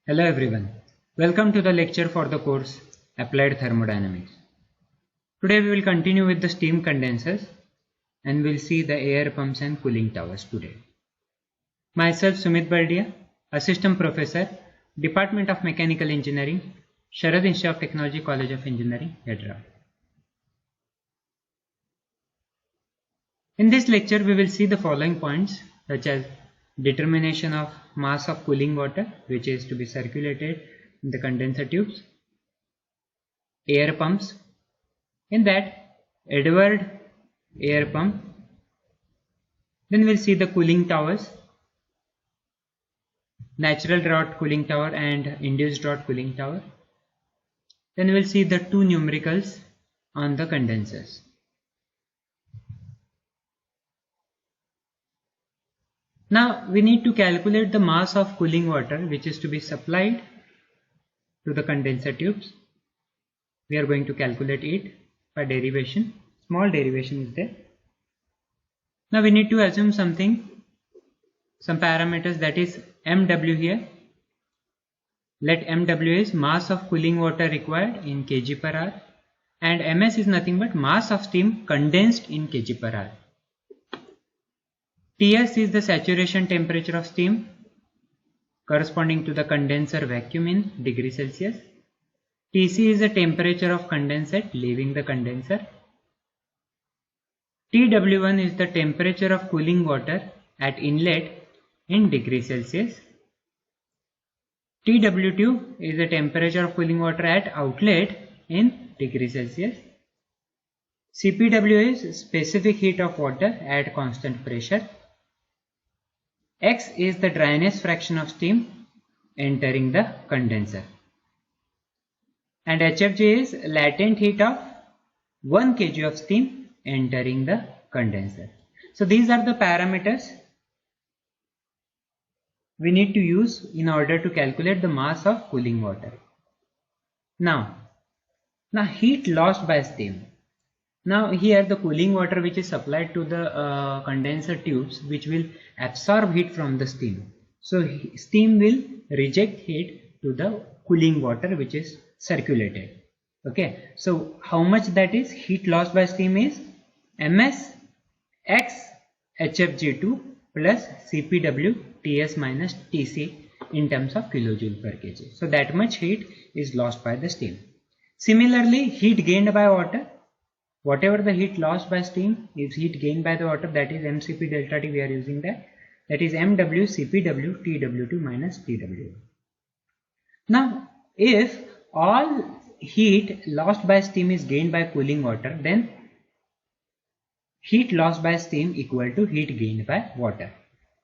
Hello everyone. Welcome to the lecture for the course Applied Thermodynamics. Today we will continue with the steam condensers and we'll see the air pumps and cooling towers today. Myself Sumit Bardia, Assistant Professor, Department of Mechanical Engineering, Sharad Institute of Technology, College of Engineering, Hyderabad. In this lecture we will see the following points such as determination of mass of cooling water which is to be circulated in the condenser tubes, air pumps, in that Edward air pump, then we'll see the cooling towers, natural draught cooling tower and induced draught cooling tower, then we'll see the two numericals on the condensers. Now we need to calculate the mass of cooling water which is to be supplied to the condenser tubes. We are going to calculate it by derivation. Small derivation is there. Now we need to assume some parameters, that is MW here. Let MW is mass of cooling water required in kg per hour and MS is nothing but mass of steam condensed in kg per hour. Ts is the saturation temperature of steam corresponding to the condenser vacuum in degree Celsius. Tc is the temperature of condensate leaving the condenser. Tw1 is the temperature of cooling water at inlet in degree Celsius. Tw2 is the temperature of cooling water at outlet in degree Celsius. Cpw is specific heat of water at constant pressure. X is the dryness fraction of steam entering the condenser. And HFG is latent heat of 1 kg of steam entering the condenser. So these are the parameters we need to use in order to calculate the mass of cooling water. Now heat lost by steam. Now here the cooling water which is supplied to the condenser tubes which will absorb heat from the steam. So steam will reject heat to the cooling water which is circulated. Okay, so how much that is? Heat lost by steam is Ms x Hfg2 plus Cpw Ts minus Tc in terms of kilojoule per kg. So that much heat is lost by the steam. Similarly, heat gained by water. Whatever the heat lost by steam is heat gained by the water, that is mCp delta T, we are using that. That is Mw Cpw Tw2 minus Tw. Now if all heat lost by steam is gained by cooling water, then heat lost by steam equal to heat gained by water.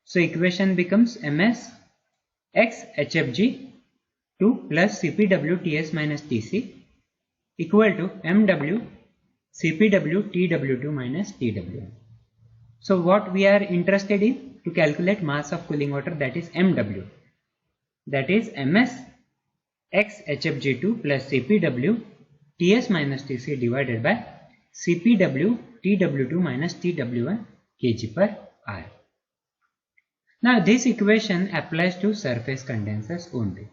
So equation becomes Ms x Hfg 2 plus Cpw Ts minus Tc equal to Mw Cpw Tw2 minus Tw. So what we are interested in to calculate mass of cooling water, that is Mw, that is Ms x Hfg2 plus Cpw Ts minus Tc divided by Cpw Tw2 minus Tw1 kg per hour. Now this equation applies to surface condensers only.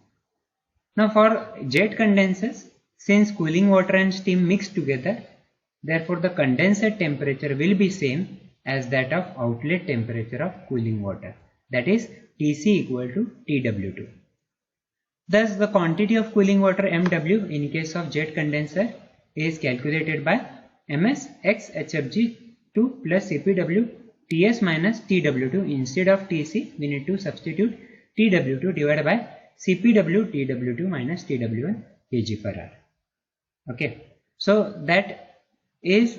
Now for jet condensers, since cooling water and steam mix together, therefore the condensate temperature will be same as that of outlet temperature of cooling water, that is Tc equal to Tw2. Thus the quantity of cooling water Mw in case of jet condenser is calculated by Ms x Hfg2 plus Cpw Ts minus Tw2. Instead of Tc we need to substitute Tw2 divided by Cpw Tw2 minus Tw1 kg per hour. Okay, so that is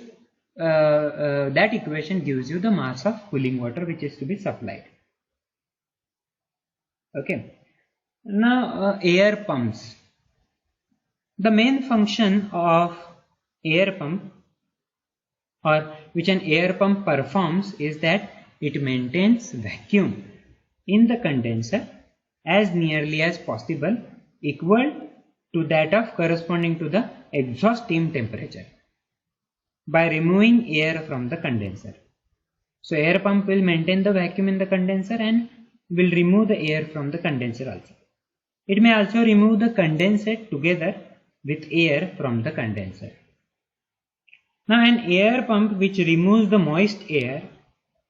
that equation gives you the mass of cooling water which is to be supplied. Okay, now air pumps. The main function of air pump, or which an air pump performs, is that it maintains vacuum in the condenser as nearly as possible equal to that of corresponding to the exhaust steam temperature by removing air from the condenser. So air pump will maintain the vacuum in the condenser and will remove the air from the condenser also. It may also remove the condensate together with air from the condenser. Now an air pump which removes the moist air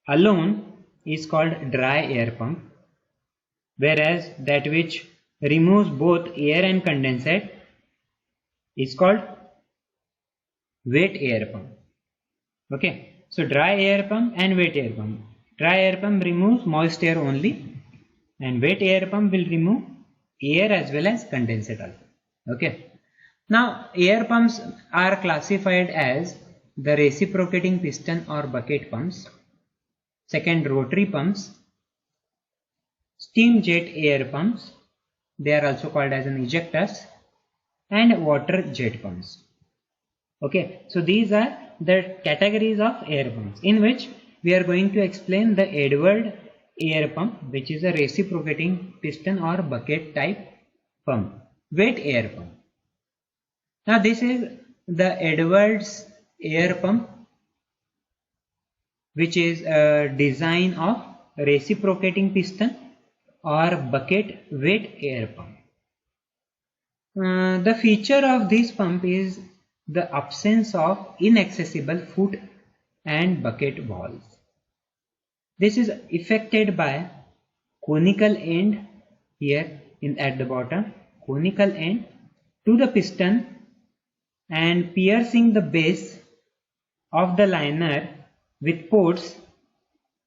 alone is called dry air pump, whereas that which removes both air and condensate is called wet air pump. Okay, so dry air pump and wet air pump. Dry air pump removes moist air only, and wet air pump will remove air as well as condensate also. Okay, now air pumps are classified as the reciprocating piston or bucket pumps, second rotary pumps, steam jet air pumps, they are also called as an ejectors, and water jet pumps. Okay, so these are the categories of air pumps, in which we are going to explain the Edward air pump, which is a reciprocating piston or bucket type pump, wet air pump. Now this is the Edwards air pump, which is a design of reciprocating piston or bucket wet air pump. The feature of this pump is the absence of inaccessible foot and bucket valves. This is effected by conical end here at the bottom, conical end to the piston and piercing the base of the liner with ports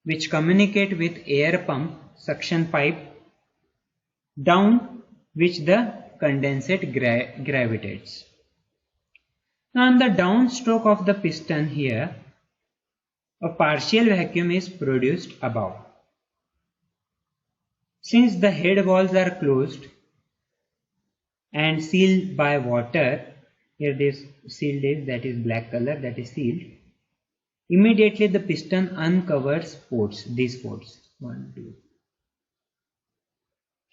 which communicate with air pump suction pipe, down which the condensate gravitates. Now on the downstroke of the piston here, a partial vacuum is produced above. Since the head valves are closed and sealed by water, here this sealed is, that is black color, that is sealed, immediately the piston uncovers ports, these ports, 1, 2.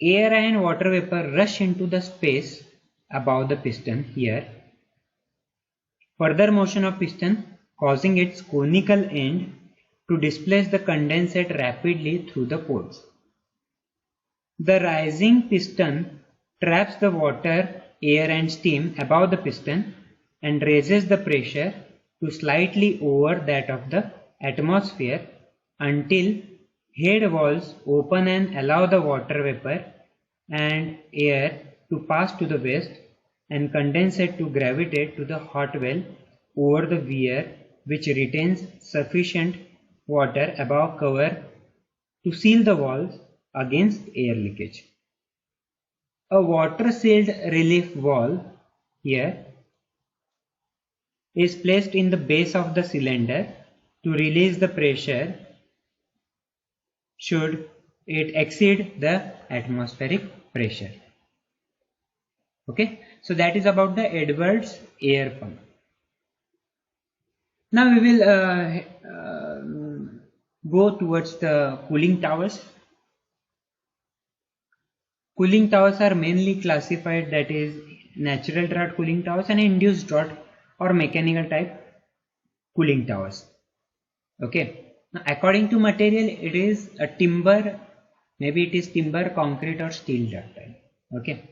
Air and water vapor rush into the space above the piston here. Further motion of piston causing its conical end to displace the condensate rapidly through the ports. The rising piston traps the water, air and steam above the piston and raises the pressure to slightly over that of the atmosphere until head valves open and allow the water vapor and air to pass to the waste and condensate to gravitate to the hot well over the weir, which retains sufficient water above cover to seal the valves against air leakage. A water sealed relief valve here is placed in the base of the cylinder to release the pressure should it exceed the atmospheric pressure. Okay, so that is about the Edwards air pump. Now we will go towards the cooling towers. Cooling towers are mainly classified, that is natural draught cooling towers and induced draught or mechanical type cooling towers. Okay, now according to material it is a timber, maybe it is timber, concrete or steel ductile. Okay,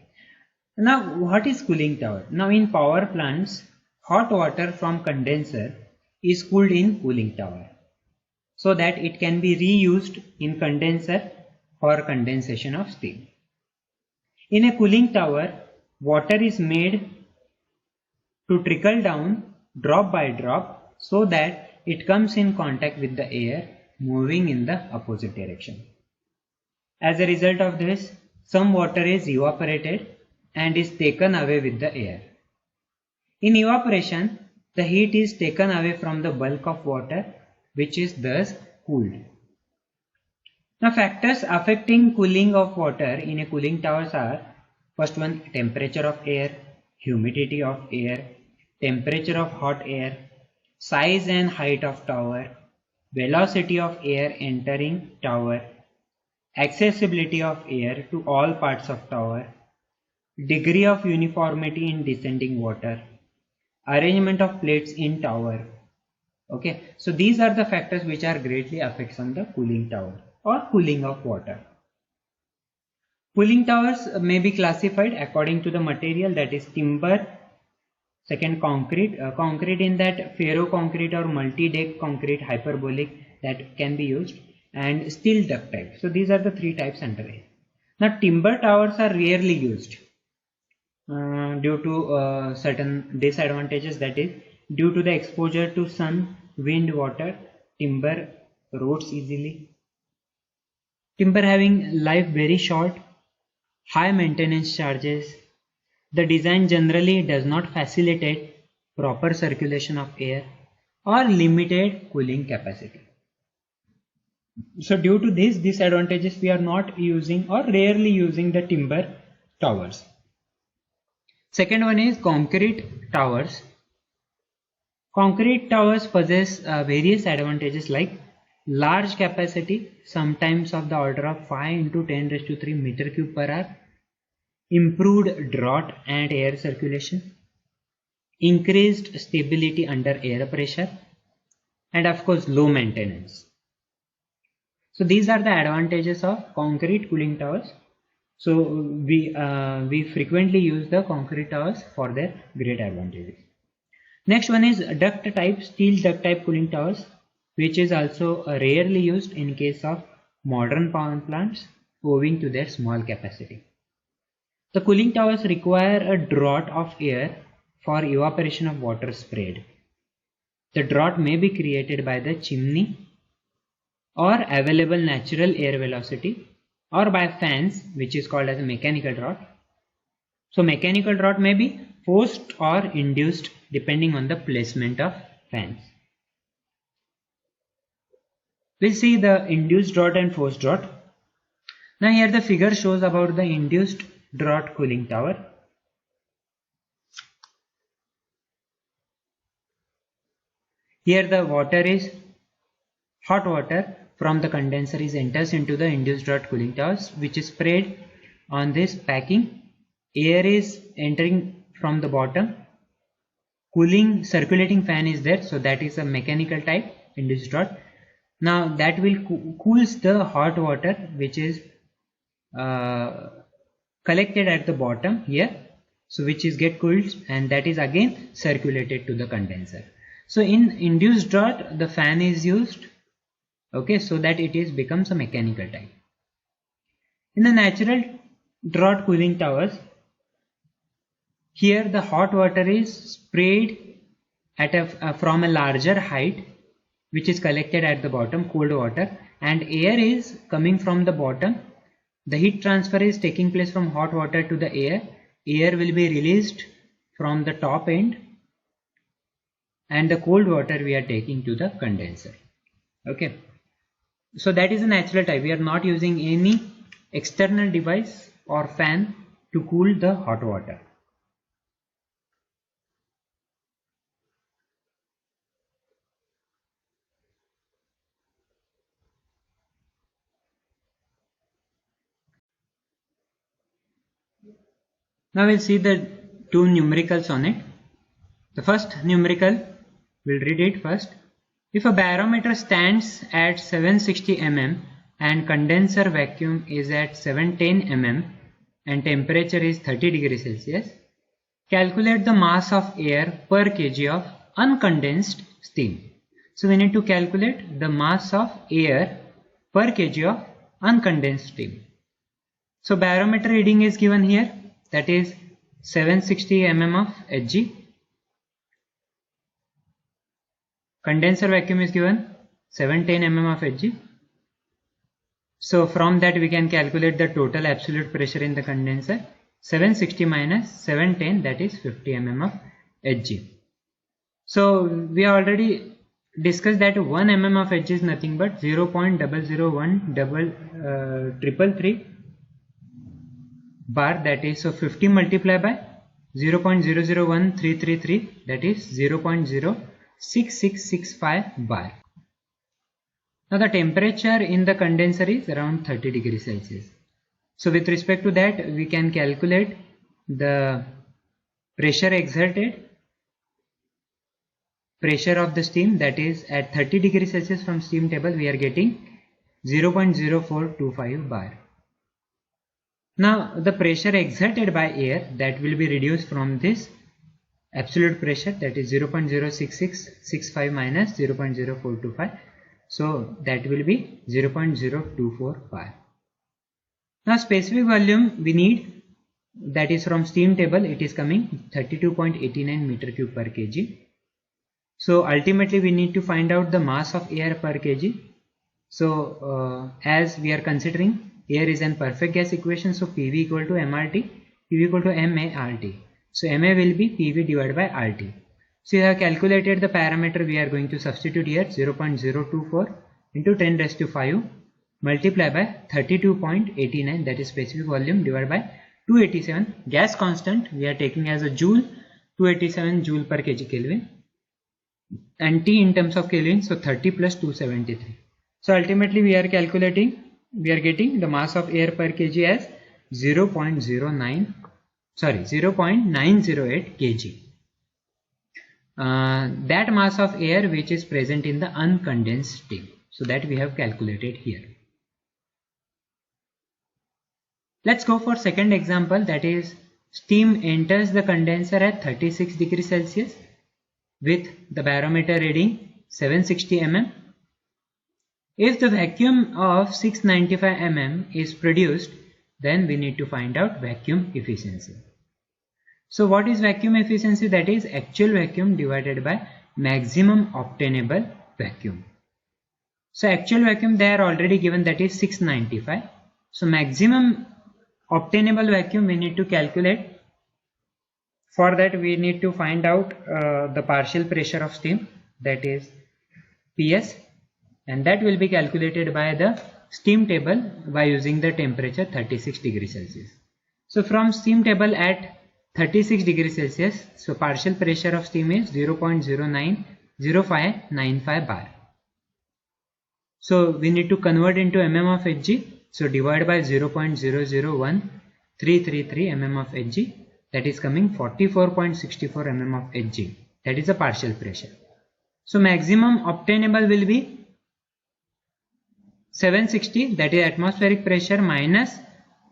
now what is cooling tower? Now in power plants, hot water from condenser is cooled in cooling tower so that it can be reused in condenser for condensation of steam. In a cooling tower, water is made to trickle down drop by drop so that it comes in contact with the air moving in the opposite direction. As a result of this, some water is evaporated and is taken away with the air. In evaporation, the heat is taken away from the bulk of water, which is thus cooled. Now factors affecting cooling of water in a cooling towers are: first one, temperature of air, humidity of air, temperature of hot air, size and height of tower, velocity of air entering tower, accessibility of air to all parts of tower, degree of uniformity in descending water, arrangement of plates in tower. Okay, so these are the factors which are greatly affects on the cooling tower or cooling of water. Cooling towers may be classified according to the material, that is timber, second concrete, concrete in that ferro-concrete or multi-deck concrete hyperbolic that can be used, and steel ductile. So these are the three types under here. Now timber towers are rarely used due to certain disadvantages, that is due to the exposure to sun, wind, water. Timber rots easily. Timber having life very short, high maintenance charges. The design generally does not facilitate proper circulation of air or limited cooling capacity. So due to these disadvantages, we are not using or rarely using the timber towers. Second one is concrete towers. Concrete towers possess various advantages like large capacity, sometimes of the order of 5 into 10 raised to 3 meter cube per hour, improved draught and air circulation, increased stability under air pressure, and of course low maintenance. So these are the advantages of concrete cooling towers. So we frequently use the concrete towers for their great advantages. Next one is duct type, steel duct type cooling towers, which is also rarely used in case of modern power plants owing to their small capacity. The cooling towers require a draught of air for evaporation of water sprayed. The draught may be created by the chimney or available natural air velocity or by fans, which is called as a mechanical draught. So mechanical draught may be forced or induced depending on the placement of fans. We'll see the induced draught and forced draught. Now here the figure shows about the induced draught cooling tower. Here the water is hot water from the condenser is enters into the induced draught cooling towers, which is sprayed on this packing. Air is entering from the bottom. Cooling circulating fan is there, so that is a mechanical type induced draught. Now that will cools the hot water which is collected at the bottom here, so which is get cooled and that is again circulated to the condenser. So in induced draught the fan is used, okay, so that it is becomes a mechanical type. In the natural draught cooling towers, here the hot water is sprayed at from a larger height which is collected at the bottom, cold water, and air is coming from the bottom. The heat transfer is taking place from hot water to the air. Air will be released from the top end and the cold water we are taking to the condenser. Okay, so that is a natural type. We are not using any external device or fan to cool the hot water. Now we'll see the two numericals on it. The first numerical, we'll read it first. If a barometer stands at 760 mm and condenser vacuum is at 710 mm and temperature is 30 degrees Celsius, calculate the mass of air per kg of uncondensed steam. So we need to calculate the mass of air per kg of uncondensed steam. So barometer reading is given here, that is 760 mm of Hg. Condenser vacuum is given 710 mm of Hg. So from that we can calculate the total absolute pressure in the condenser. 760 minus 710, that is 50 mm of Hg. So we already discussed that 1 mm of Hg is nothing but 0.00133 bar, that is, so 50 multiplied by 0.001333, that is 0.06665 bar. Now the temperature in the condenser is around 30 degrees Celsius. So with respect to that we can calculate the pressure exerted, pressure of the steam, that is at 30 degrees Celsius from steam table we are getting 0.0425 bar. Now the pressure exerted by air, that will be reduced from this absolute pressure, that is 0.06665 minus 0.0425. So that will be 0.0245. Now specific volume we need, that is from steam table, it is coming 32.89 meter cube per kg. So ultimately we need to find out the mass of air per kg. So as we are considering air is an perfect gas equation, so PV equal to MRT, PV equal to MART. So MA will be PV divided by RT. So you have calculated the parameter, we are going to substitute here 0.024 into 10 raised to 5 multiply by 32.89, that is specific volume, divided by 287. Gas constant we are taking as a joule, 287 joule per kg Kelvin, and T in terms of Kelvin, so 30 plus 273. So ultimately we are getting the mass of air per kg as 0.908 kg. That mass of air which is present in the uncondensed steam, so that we have calculated here. Let's go for second example, that is steam enters the condenser at 36 degrees Celsius with the barometer reading 760 mm. If the vacuum of 695 mm is produced, then we need to find out vacuum efficiency. So what is vacuum efficiency? That is actual vacuum divided by maximum obtainable vacuum. So actual vacuum they are already given, that is 695. So maximum obtainable vacuum we need to calculate. For that we need to find out the partial pressure of steam, that is PS, and that will be calculated by the steam table by using the temperature 36 degrees Celsius. So from steam table at 36 degrees Celsius, so partial pressure of steam is 0.090595 bar. So we need to convert into mm of Hg, so divide by 0.001333 mm of Hg, that is coming 44.64 mm of Hg, that is a partial pressure. So maximum obtainable will be 760, that is atmospheric pressure, minus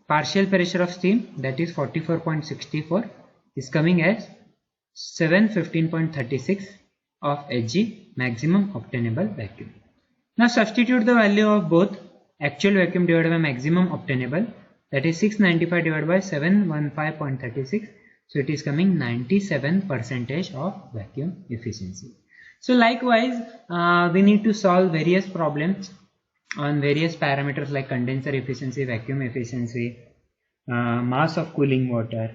partial pressure of steam, that is 44.64, is coming as 715.36 of Hg, maximum obtainable vacuum. Now substitute the value of both actual vacuum divided by maximum obtainable, that is 695 divided by 715.36, so it is coming 97% of vacuum efficiency. So likewise we need to solve various problems on various parameters like condenser efficiency, vacuum efficiency, mass of cooling water.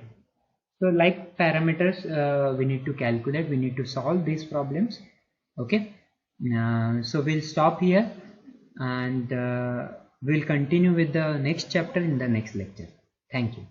So like parameters we need to calculate, we need to solve these problems. Okay, so we'll stop here and we'll continue with the next chapter in the next lecture. Thank you.